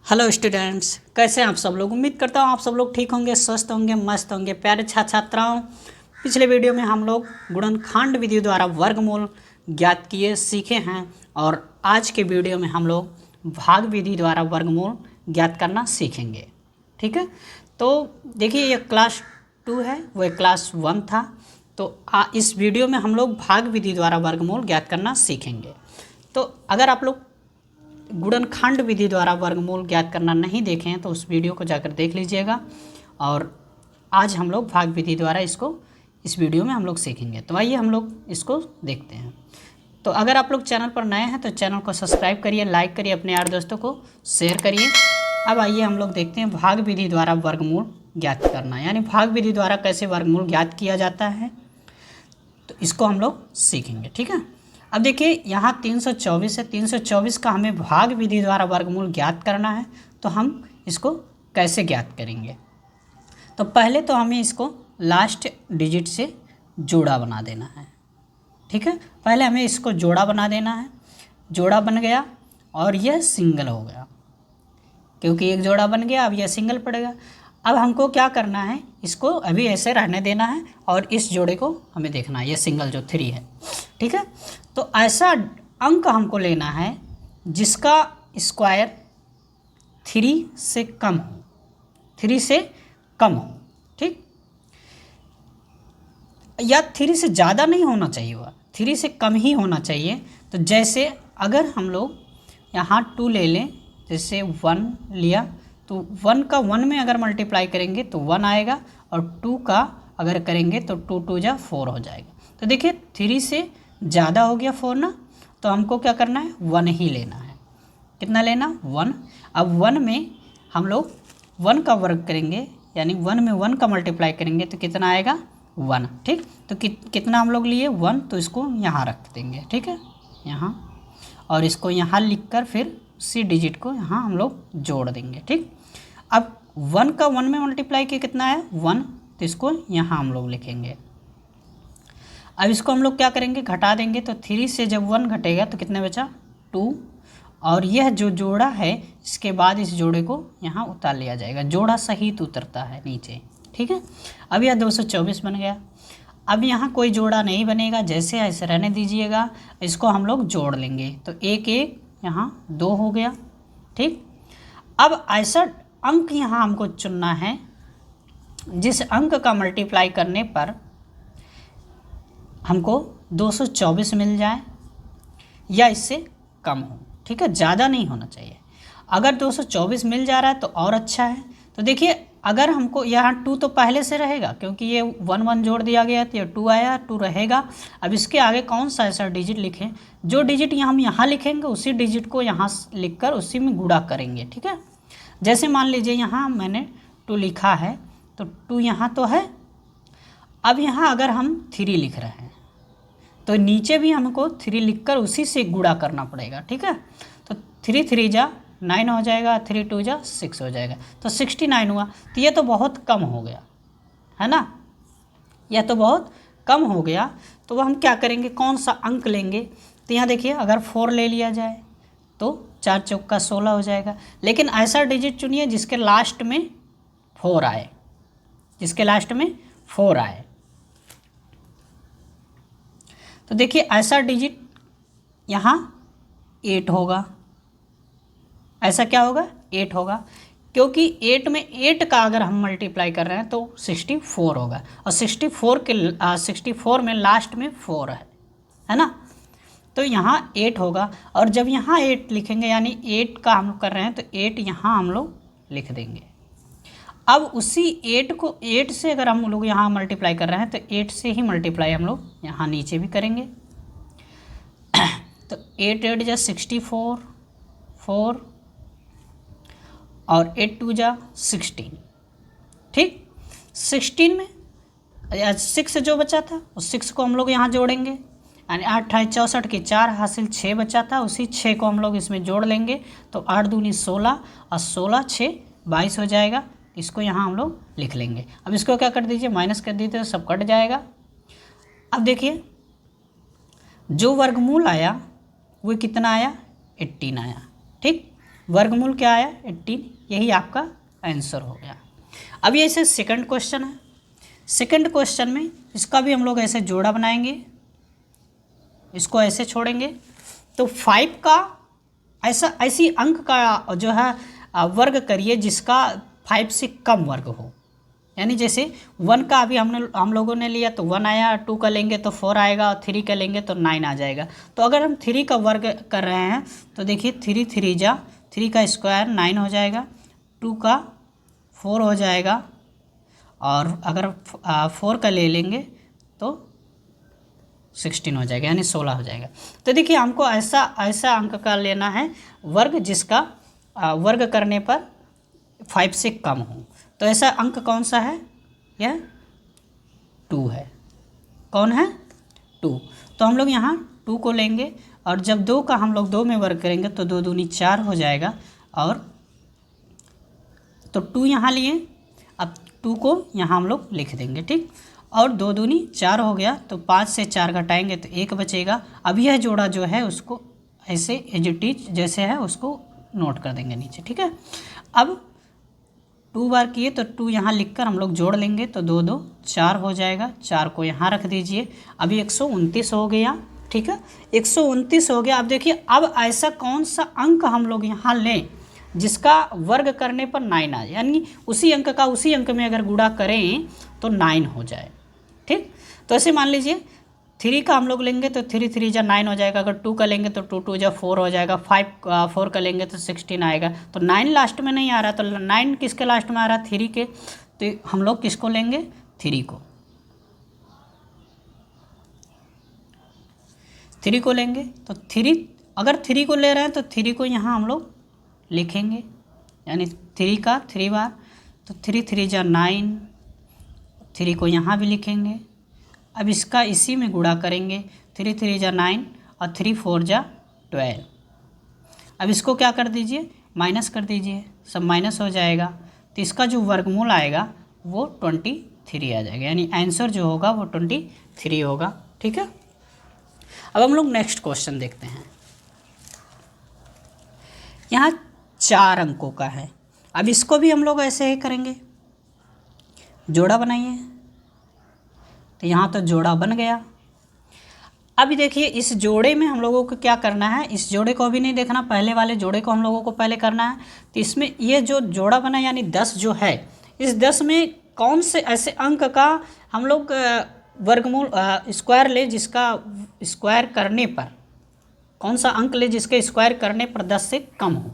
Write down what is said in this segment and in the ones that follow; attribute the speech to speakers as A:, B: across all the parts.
A: Hello students, कैसे हैं आप सब लोग। उम्मीद करता हूँ आप सब लोग ठीक होंगे, स्वस्थ होंगे, मस्त होंगे। प्यारे छात्र छात्राओं, पिछले वीडियो में हम लोग गुणनखंड विधि द्वारा वर्गमूल ज्ञात किए सीखे हैं और आज के वीडियो में हम लोग भाग विधि द्वारा वर्गमूल ज्ञात करना सीखेंगे। ठीक है, तो देखिए ये क्लास 2 है, वो क्लास 1 था। तो इस वीडियो में हम लोग भाग विधि द्वारा वर्गमूल ज्ञात करना सीखेंगे। तो अगर आप लोग गुणनखंड विधि द्वारा वर्गमूल ज्ञात करना नहीं देखे हैं तो उस वीडियो को जाकर देख लीजिएगा। और आज हम लोग भाग विधि द्वारा इस वीडियो में हम लोग सीखेंगे। तो आइए हम लोग इसको देखते हैं। तो अगर आप लोग चैनल पर नए हैं तो चैनल को सब्सक्राइब करिए, लाइक करिए, अपने यार दोस्तों को शेयर करिए। अब आइए हम लोग देखते हैं भाग विधि द्वारा वर्गमूल ज्ञात करना, यानी भाग विधि द्वारा कैसे वर्गमूल ज्ञात किया जाता है, तो इसको हम लोग सीखेंगे। ठीक है, अब देखिए यहाँ 324 है। 324 का हमें भाग विधि द्वारा वर्गमूल ज्ञात करना है, तो हम इसको कैसे ज्ञात करेंगे। तो पहले तो हमें इसको लास्ट डिजिट से जोड़ा बना देना है। ठीक है, पहले हमें इसको जोड़ा बना देना है। जोड़ा बन गया और यह सिंगल हो गया, क्योंकि एक जोड़ा बन गया, अब यह सिंगल पड़ेगा। अब हमको क्या करना है, इसको अभी ऐसे रहने देना है और इस जोड़े को हमें देखना है, ये सिंगल जो 3 है। ठीक है, तो ऐसा अंक हमको लेना है जिसका स्क्वायर 3 से कम हो, 3 से कम हो। ठीक, या 3 से ज़्यादा नहीं होना चाहिए, वह 3 से कम ही होना चाहिए। तो जैसे अगर हम लोग यहाँ 2 ले लें, जैसे 1 लिया तो 1 का 1 में अगर मल्टीप्लाई करेंगे तो 1 आएगा, और 2 का अगर करेंगे तो 2 2 जा 4 हो जाएगा। तो देखिए 3 से ज़्यादा हो गया 4 ना, तो हमको क्या करना है, 1 ही लेना है। कितना लेना, 1। अब 1 में हम लोग 1 का वर्ग करेंगे, यानी 1 में 1 का मल्टीप्लाई करेंगे तो कितना आएगा, 1। ठीक, तो कितना हम लोग लिए, 1, तो इसको यहाँ रख देंगे। ठीक है, यहाँ, और इसको यहाँ लिख कर फिर उसी डिजिट को यहाँ हम लोग जोड़ देंगे। ठीक, अब 1 का 1 में मल्टीप्लाई किया कितना है, 1, तो इसको यहाँ हम लोग लिखेंगे। अब इसको हम लोग क्या करेंगे, घटा देंगे। तो 3 से जब 1 घटेगा तो कितने बचा, 2, और यह जो जोड़ा है इसके बाद इस जोड़े को यहाँ उतार लिया जाएगा, जोड़ा सहित उतरता है नीचे। ठीक है, अब यह 224 बन गया। अब यहाँ कोई जोड़ा नहीं बनेगा, जैसे ऐसे रहने दीजिएगा, इसको हम लोग जोड़ लेंगे तो 1 1 यहाँ 2 हो गया। ठीक, अब ऐसा अंक यहाँ हमको चुनना है जिस अंक का मल्टीप्लाई करने पर हमको 224 मिल जाए या इससे कम हो। ठीक है, ज़्यादा नहीं होना चाहिए। अगर 224 मिल जा रहा है तो और अच्छा है। तो देखिए अगर हमको यहाँ 2 तो पहले से रहेगा, क्योंकि ये 1 1 जोड़ दिया गया तो ये 2 आया, 2 रहेगा। अब इसके आगे कौन सा ऐसा डिजिट लिखें, जो डिजिट हम यहाँ लिखेंगे उसी डिजिट को यहाँ लिख कर उसी में गुणा करेंगे। ठीक है, जैसे मान लीजिए यहाँ मैंने 2 लिखा है, तो 2 यहाँ तो है। अब यहाँ अगर हम 3 लिख रहे हैं तो नीचे भी हमको 3 लिखकर उसी से गुणा करना पड़ेगा। ठीक है, तो 3 3 जा 9 हो जाएगा, 3 2 जा 6 हो जाएगा, तो 69 हुआ। तो ये तो बहुत कम हो गया है ना, यह तो बहुत कम हो गया। तो वह हम क्या करेंगे, कौन सा अंक लेंगे। तो यहाँ देखिए अगर 4 ले लिया जाए तो 4 चौका 16 हो जाएगा। लेकिन ऐसा डिजिट चुनिए जिसके लास्ट में 4 आए, जिसके लास्ट में 4 आए। तो देखिए ऐसा डिजिट यहाँ 8 होगा, ऐसा क्या होगा, 8 होगा, क्योंकि 8 में 8 का अगर हम मल्टीप्लाई कर रहे हैं तो 64 होगा, और 64 में लास्ट में 4 है ना, तो यहाँ 8 होगा। और जब यहाँ 8 लिखेंगे, यानी 8 का हम कर रहे हैं तो 8 यहाँ हम लोग लिख देंगे। अब उसी 8 को 8 से अगर हम लोग यहाँ मल्टीप्लाई कर रहे हैं तो 8 से ही मल्टीप्लाई हम लोग यहाँ नीचे भी करेंगे। तो 8 8 जा 64, 4, और 8 2 जा 16। ठीक, 16 में 6 जो बचा था उस 6 को हम लोग यहाँ जोड़ेंगे, यानी 8 8 64 की 4 हासिल 6 बचा था, उसी 6 को हम लोग इसमें जोड़ लेंगे। तो 8 दूनी 16 और 16 6 22 हो जाएगा। इसको यहाँ हम लोग लिख लेंगे। अब इसको क्या कर दीजिए, माइनस कर दीजिए, तो सब कट जाएगा। अब देखिए जो वर्गमूल आया वो कितना आया, 18 आया। ठीक, वर्गमूल क्या आया 18, यही आपका आंसर हो गया। अब ये ऐसे सेकंड क्वेश्चन है। सेकंड क्वेश्चन में इसका भी हम लोग ऐसे जोड़ा बनाएंगे, इसको ऐसे छोड़ेंगे तो 5 का ऐसी अंक का जो है वर्ग करिए जिसका 5 से कम वर्ग हो। यानी जैसे 1 का अभी हम लोगों ने लिया तो 1 आया, 2 का लेंगे तो 4 आएगा और 3 का लेंगे तो 9 आ जाएगा। तो अगर हम 3 का वर्ग कर रहे हैं तो देखिए 3 3 जा 3 का स्क्वायर 9 हो जाएगा, 2 का 4 हो जाएगा और अगर 4 का ले लेंगे तो 16 हो जाएगा, यानी 16 हो जाएगा। तो देखिए हमको ऐसा अंक का लेना है वर्ग जिसका वर्ग करने पर 5 से कम हो। तो ऐसा अंक कौन सा है? यह 2 है। कौन है? 2। तो हम लोग यहाँ 2 को लेंगे और जब 2 का हम लोग 2 में वर्ग करेंगे तो 2 दूनी 4 हो जाएगा और तो 2 यहाँ लिए, अब 2 को यहाँ हम लोग लिख देंगे, ठीक। और 2 दूनी 4 हो गया तो 5 से 4 घटाएंगे तो 1 बचेगा। अब यह जोड़ा जो है उसको ऐसे एज इट इज जैसे है उसको नोट कर देंगे नीचे, ठीक है। अब 2 बार किए तो 2 यहाँ लिखकर हम लोग जोड़ लेंगे तो 2 2 4 हो जाएगा, 4 को यहाँ रख दीजिए। अभी 129 हो गया, ठीक है, 129 हो गया। अब देखिए अब ऐसा कौन सा अंक हम लोग यहाँ लें जिसका वर्ग करने पर 9 आए, यानी उसी अंक का उसी अंक में अगर गुणा करें तो 9 हो जाए, ठीक। तो ऐसे मान लीजिए 3 का हम लोग लेंगे तो 3 3 जा 9 हो जाएगा, अगर 2 का लेंगे तो 2 2 जा 4 हो जाएगा, 4 का लेंगे तो 16 आएगा। तो 9 लास्ट में नहीं आ रहा, तो 9 किसके लास्ट में आ रहा? 3 के। तो हम लोग किसको लेंगे? 3 को। 3 को लेंगे तो 3, अगर 3 को ले रहे हैं तो 3 को यहाँ हम लोग लिखेंगे, यानी 3 का 3 बार तो 3 3 जा 9, 3 को यहाँ भी लिखेंगे। अब इसका इसी में गुणा करेंगे, 3 3 जा 9 और 3 4 जा 12। अब इसको क्या कर दीजिए? माइनस कर दीजिए, सब माइनस हो जाएगा। तो इसका जो वर्गमूल आएगा वो 23 आ जाएगा, यानी आंसर जो होगा वो 23 होगा, ठीक है। अब हम लोग नेक्स्ट क्वेश्चन देखते हैं। यहाँ 4 अंकों का है। अब इसको भी हम लोग ऐसे ही करेंगे, जोड़ा बनाइए। तो यहाँ तो जोड़ा बन गया। अभी देखिए इस जोड़े में हम लोगों को क्या करना है, इस जोड़े को अभी नहीं देखना, पहले वाले जोड़े को हम लोगों को पहले करना है। तो इसमें ये जो जोड़ा बना यानी 10 जो है, इस 10 में कौन से ऐसे अंक का हम लोग वर्गमूल स्क्वायर ले जिसका स्क्वायर करने पर, कौन सा अंक ले जिसके स्क्वायर करने पर 10 से कम हो,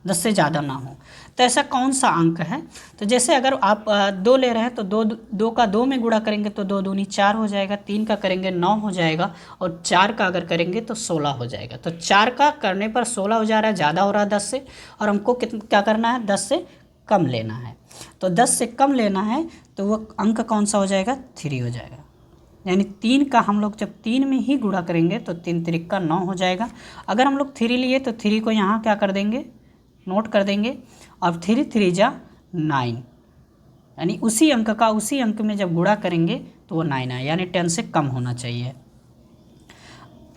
A: 10 से ज़्यादा ना हो। तो ऐसा कौन सा अंक है? तो जैसे अगर आप 2 ले रहे हैं तो 2 का 2 में गुणा करेंगे तो 2 दूनी 4 हो जाएगा, 3 का करेंगे 9 हो जाएगा और 4 का अगर करेंगे तो 16 हो जाएगा। तो 4 का करने पर 16 हो जा रहा है, ज़्यादा हो रहा है 10 से, और हमको क्या करना है? 10 से कम लेना है। तो 10 से कम लेना है तो वो अंक कौन सा हो जाएगा? 3 हो जाएगा। यानी 3 का हम लोग जब 3 में ही गुणा करेंगे तो 3 3 का 9 हो जाएगा। अगर हम लोग 3 लिए तो 3 को यहाँ क्या कर देंगे? नोट कर देंगे। अब 3 3 जा 9, यानी उसी अंक का उसी अंक में जब गुणा करेंगे तो वो 9 आए, यानी 10 से कम होना चाहिए।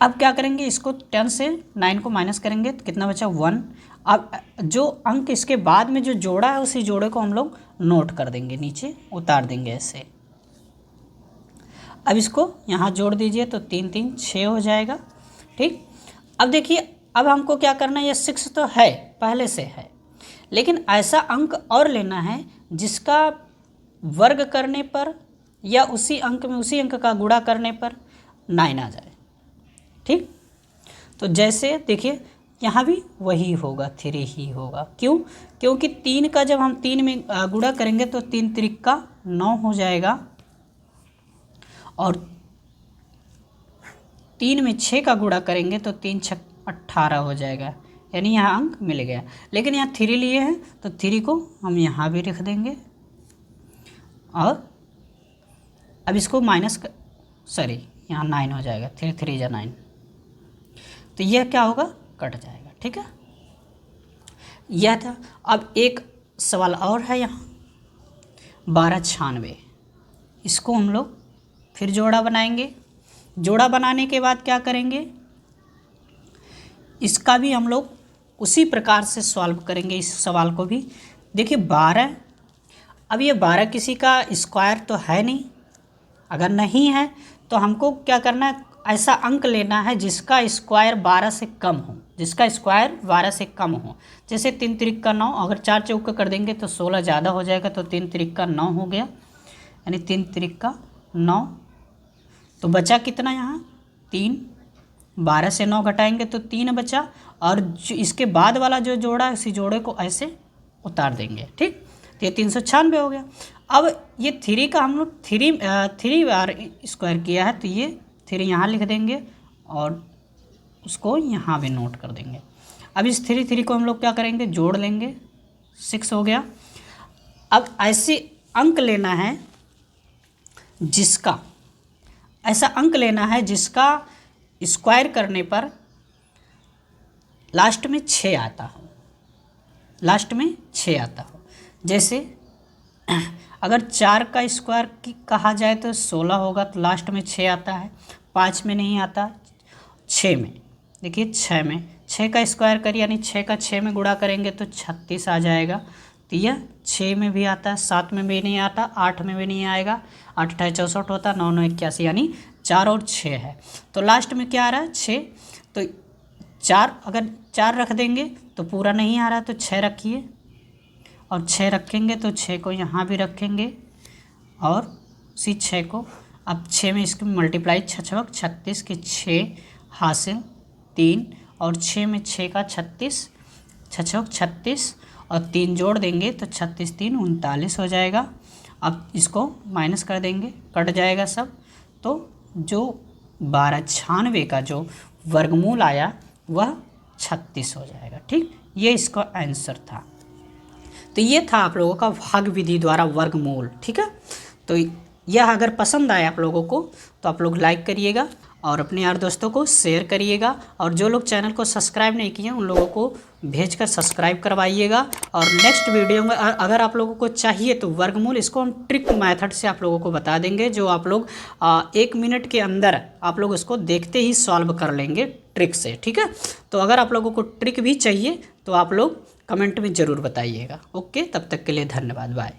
A: अब क्या करेंगे? इसको 10 से 9 को माइनस करेंगे तो कितना बचा? 1। अब जो अंक इसके बाद में जो जोड़ा है उसी जोड़े को हम लोग नोट कर देंगे, नीचे उतार देंगे ऐसे। अब इसको यहाँ जोड़ दीजिए तो 3 3 6 हो जाएगा, ठीक। अब देखिए अब हमको क्या करना है? ये 6 तो है, पहले से है, लेकिन ऐसा अंक और लेना है जिसका वर्ग करने पर या उसी अंक में उसी अंक का गुणा करने पर 9 आ जाए, ठीक। तो जैसे देखिए यहाँ भी वही होगा, 3 ही होगा। क्यों? क्योंकि 3 का जब हम 3 में गुणा करेंगे तो 3 3 का 9 हो जाएगा और 3 में 6 का गुणा करेंगे तो 3 6 18 हो जाएगा, यानी यहाँ अंक मिल गया। लेकिन यहाँ 3 लिए हैं तो 3 को हम यहाँ भी रख देंगे और अब इसको माइनस सॉरी यहाँ 9 हो जाएगा, 3 3 जा 9। तो यह क्या होगा? कट जाएगा, ठीक है। यह था। अब एक सवाल और है यहाँ 1296, इसको हम लोग फिर जोड़ा बनाएंगे। जोड़ा बनाने के बाद क्या करेंगे? इसका भी हम लोग उसी प्रकार से सॉल्व करेंगे इस सवाल को भी। देखिए 12, अब ये 12 किसी का स्क्वायर तो है नहीं, अगर नहीं है तो हमको क्या करना है, ऐसा अंक लेना है जिसका स्क्वायर 12 से कम हो, जिसका स्क्वायर 12 से कम हो। जैसे 3 त्रिक का 9, अगर 4 चौका कर देंगे तो 16 ज़्यादा हो जाएगा, तो 3 त्रिक का 9 हो गया, यानी 3 त्रिक का 9। तो बचा कितना यहाँ 3, 12 से 9 घटाएंगे तो 3 बचा, और जो इसके बाद वाला जो जोड़ा है उसी जोड़े को ऐसे उतार देंगे, ठीक। तो ये 396 हो गया। अब ये 3 का हम लोग 3 बार स्क्वायर किया है, तो ये 3 यहाँ लिख देंगे और उसको यहाँ भी नोट कर देंगे। अब इस 3 को हम लोग क्या करेंगे, जोड़ लेंगे, 6 हो गया। अब ऐसे अंक लेना है जिसका, ऐसा अंक लेना है जिसका स्क्वायर करने पर लास्ट में 6 आता हो, लास्ट में 6 आता हो। जैसे अगर 4 का स्क्वायर कहा जाए तो 16 होगा, तो लास्ट में 6 आता है, 5 में नहीं आता, 6 में। देखिए 6 में, 6 का स्क्वायर करिए यानी 6 का 6 में गुणा करेंगे तो 36 आ जाएगा। तो यह 6 में भी आता है, 7 में भी नहीं आता, 8 में भी नहीं आएगा, 8 8 64 होता है, 9 9 81, यानी 4 और 6 है। तो लास्ट में क्या आ रहा है 6, तो 4 अगर 4 रख देंगे तो पूरा नहीं आ रहा, तो 6 रखिए, और 6 रखेंगे तो 6 को यहाँ भी रखेंगे, और उसी 6 को अब 6 में इसकी मल्टीप्लाई 6 36 के 6 हासिल 3, और 6 में 6 का 36, 6 36 और 3 जोड़ देंगे तो 36 3 39 हो जाएगा। अब इसको माइनस कर देंगे, कट जाएगा सब, तो जो 1296 का जो वर्गमूल आया वह 36 हो जाएगा, ठीक। ये इसका आंसर था। तो ये था आप लोगों का भाग विधि द्वारा वर्गमूल, ठीक है। तो यह अगर पसंद आए आप लोगों को तो आप लोग लाइक करिएगा और अपने यार दोस्तों को शेयर करिएगा, और जो लोग चैनल को सब्सक्राइब नहीं किए उन लोगों को भेजकर सब्सक्राइब करवाइएगा। और नेक्स्ट वीडियो में अगर आप लोगों को चाहिए तो वर्गमूल, इसको हम ट्रिक मेथड से आप लोगों को बता देंगे, जो आप लोग 1 मिनट के अंदर आप लोग उसको देखते ही सॉल्व कर लेंगे ट्रिक से, ठीक है। तो अगर आप लोगों को ट्रिक भी चाहिए तो आप लोग कमेंट में ज़रूर बताइएगा। ओके, तब तक के लिए धन्यवाद, बाय।